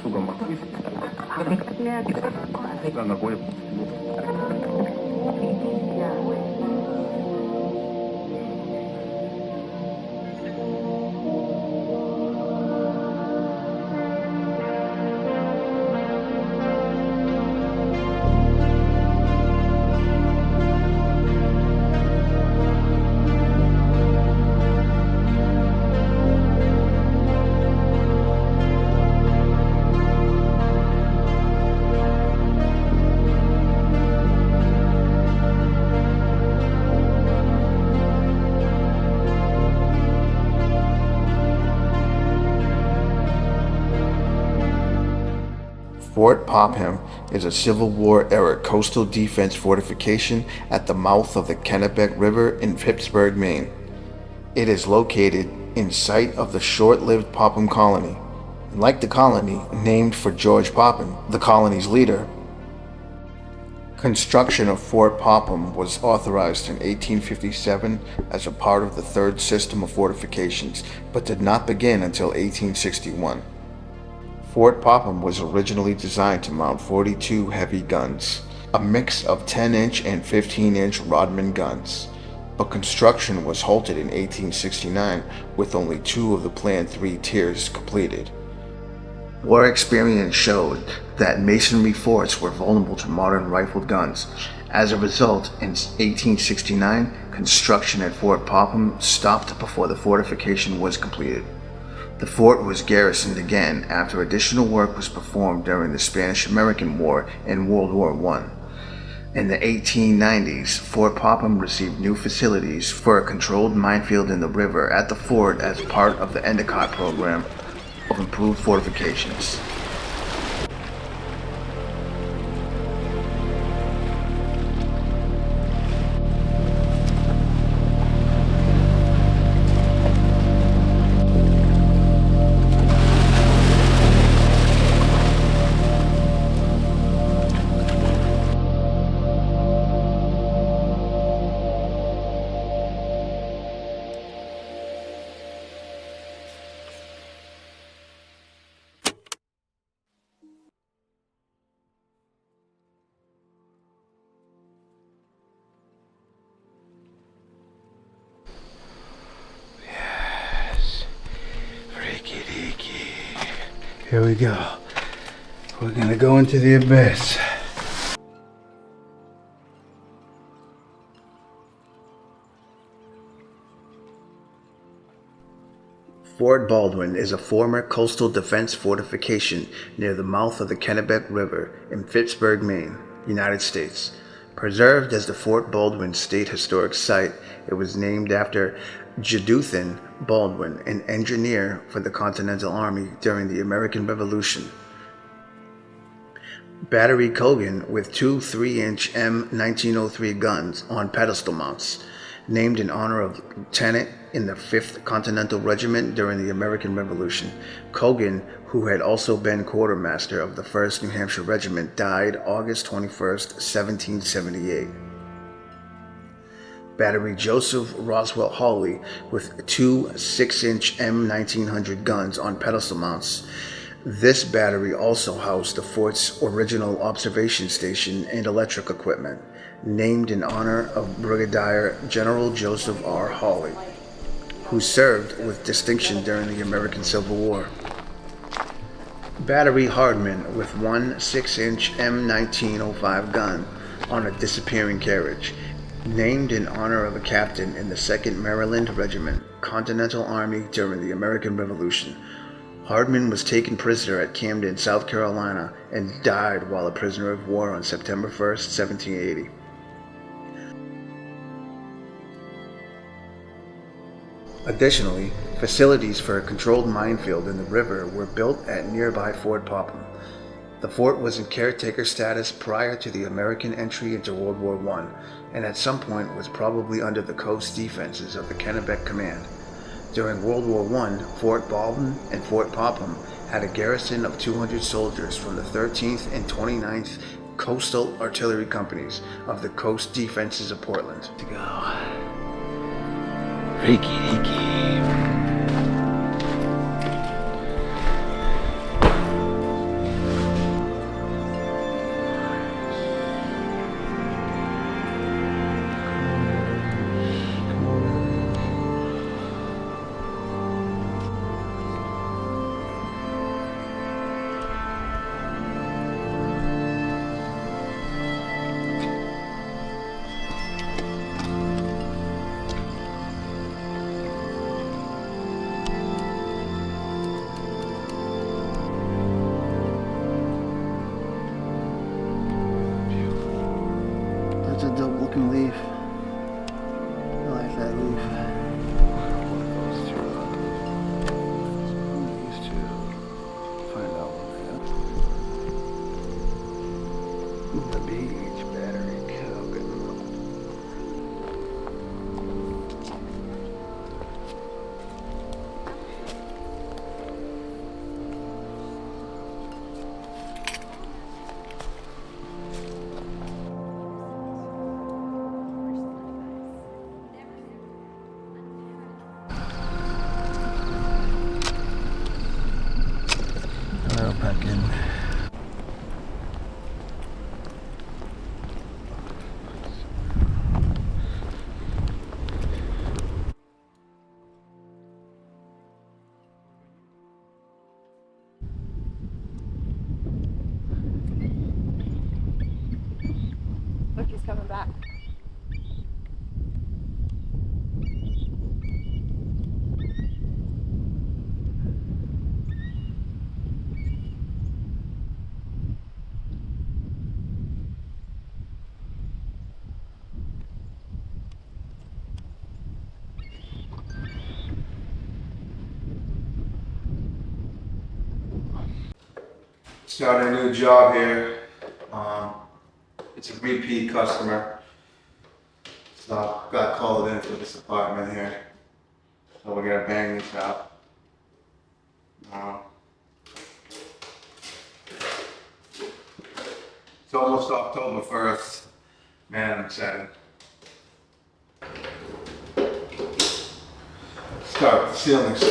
수가 막 생각하고 Fort Popham is a Civil War-era coastal defense fortification at the mouth of the Kennebec River in Phippsburg, Maine. It is located in site of the short-lived Popham Colony, and like the colony, named for George Popham, the colony's leader. Construction of Fort Popham was authorized in 1857 as a part of the third system of fortifications, but did not begin until 1861. Fort Popham was originally designed to mount 42 heavy guns, a mix of 10-inch and 15-inch Rodman guns, but construction was halted in 1869 with only 2 of the planned 3 tiers completed. War experience showed that masonry forts were vulnerable to modern rifled guns. As a result, in 1869, construction at Fort Popham stopped before the fortification was completed. The fort was garrisoned again after additional work was performed during the Spanish-American War and World War I. In the 1890s, Fort Popham received new facilities for a controlled minefield in the river at the fort as part of the Endicott program of improved fortifications. Here we go. We're gonna go into the abyss. Fort Baldwin is a former coastal defense fortification near the mouth of the Kennebec River in Phippsburg, Maine, United States. Preserved as the Fort Baldwin State Historic Site, it was named after Jeduthan Baldwin, an engineer for the Continental Army during the American Revolution. Battery Cogan with 2 3-inch M1903 guns on pedestal mounts, named in honor of Lieutenant in the 5th Continental Regiment during the American Revolution. Cogan, who had also been quartermaster of the 1st New Hampshire Regiment, died August 21st, 1778. Battery Joseph Roswell Hawley with 2 6-inch M1900 guns on pedestal mounts. This battery also housed the fort's original observation station and electric equipment, named in honor of Brigadier General Joseph R. Hawley, who served with distinction during the American Civil War. Battery Hardman with 1 6-inch M1905 gun on a disappearing carriage, named in honor of a captain in the 2nd Maryland Regiment, Continental Army during the American Revolution. Hardman was taken prisoner at Camden, South Carolina, and died while a prisoner of war on September 1st, 1780. Additionally, facilities for a controlled minefield in the river were built at nearby Fort Popham. The fort was in caretaker status prior to the American entry into World War I, and at some point was probably under the coast defenses of the Kennebec Command. During World War I, Fort Baldwin and Fort Popham had a garrison of 200 soldiers from the 13th and 29th Coastal Artillery Companies of the Coast Defenses of Portland. To go. Freaky deaky. That's a dope looking leaf. I like that leaf. Those two, these two. Find out what they are. The beach battery coconut. I'll pack in. Look, he's coming back. Starting a new job here. It's a repeat customer. So got called in for this apartment here. So we're gonna bang this out. It's almost October 1st. Man, I'm excited. Start with the ceilings.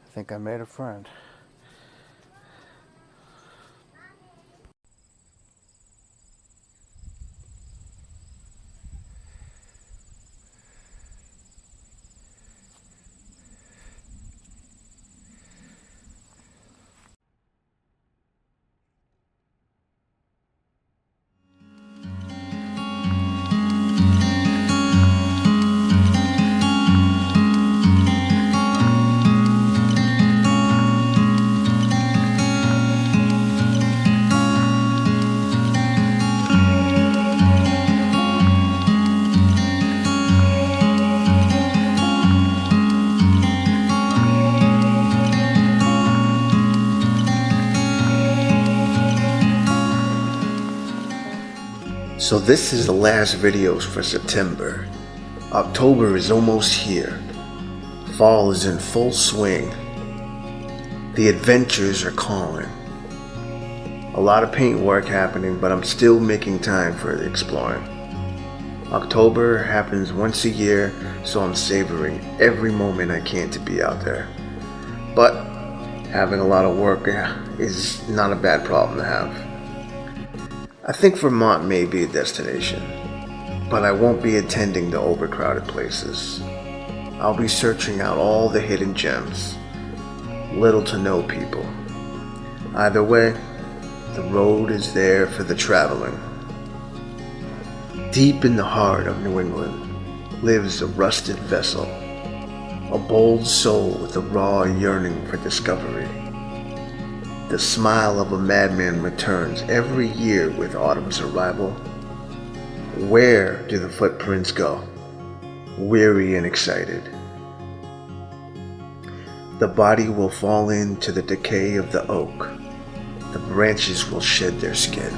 I think I made a friend. So this is the last videos for September. October is almost here. Fall is in full swing. The adventures are calling. A lot of paint work happening, but I'm still making time for the exploring. October happens once a year, so I'm savoring every moment I can to be out there. But having a lot of work is not a bad problem to have. I think Vermont may be a destination, but I won't be attending the overcrowded places. I'll be searching out all the hidden gems, little to no people. Either way, the road is there for the traveling. Deep in the heart of New England lives a rusted vessel, a bold soul with a raw yearning for discovery. The smile of a madman returns every year with autumn's arrival. Where do the footprints go, weary and excited? The body will fall into the decay of the oak. The branches will shed their skin.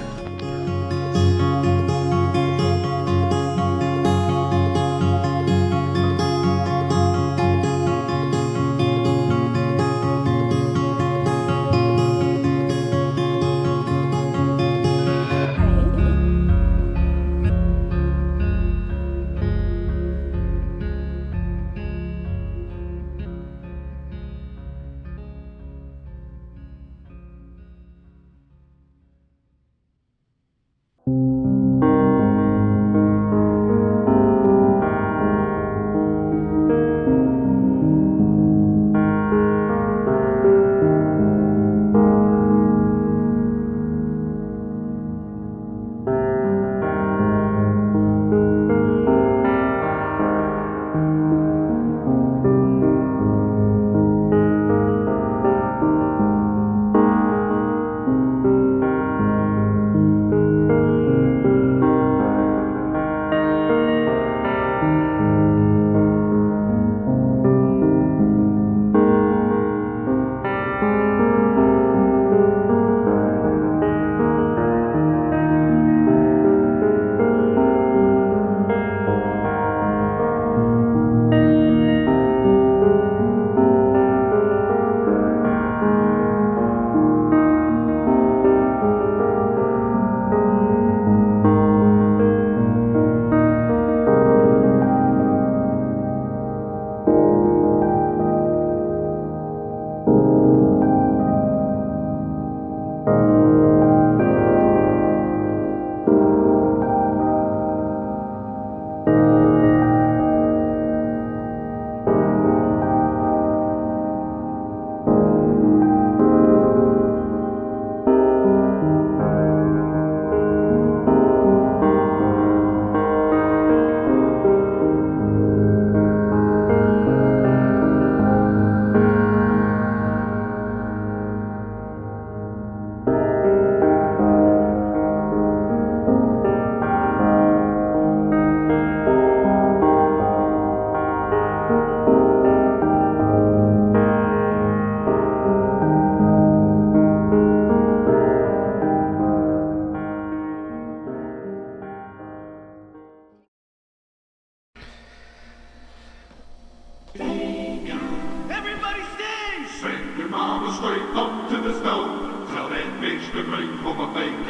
Everybody sing! Send your mama straight up to the stove. Tell that bitch to bring home a bake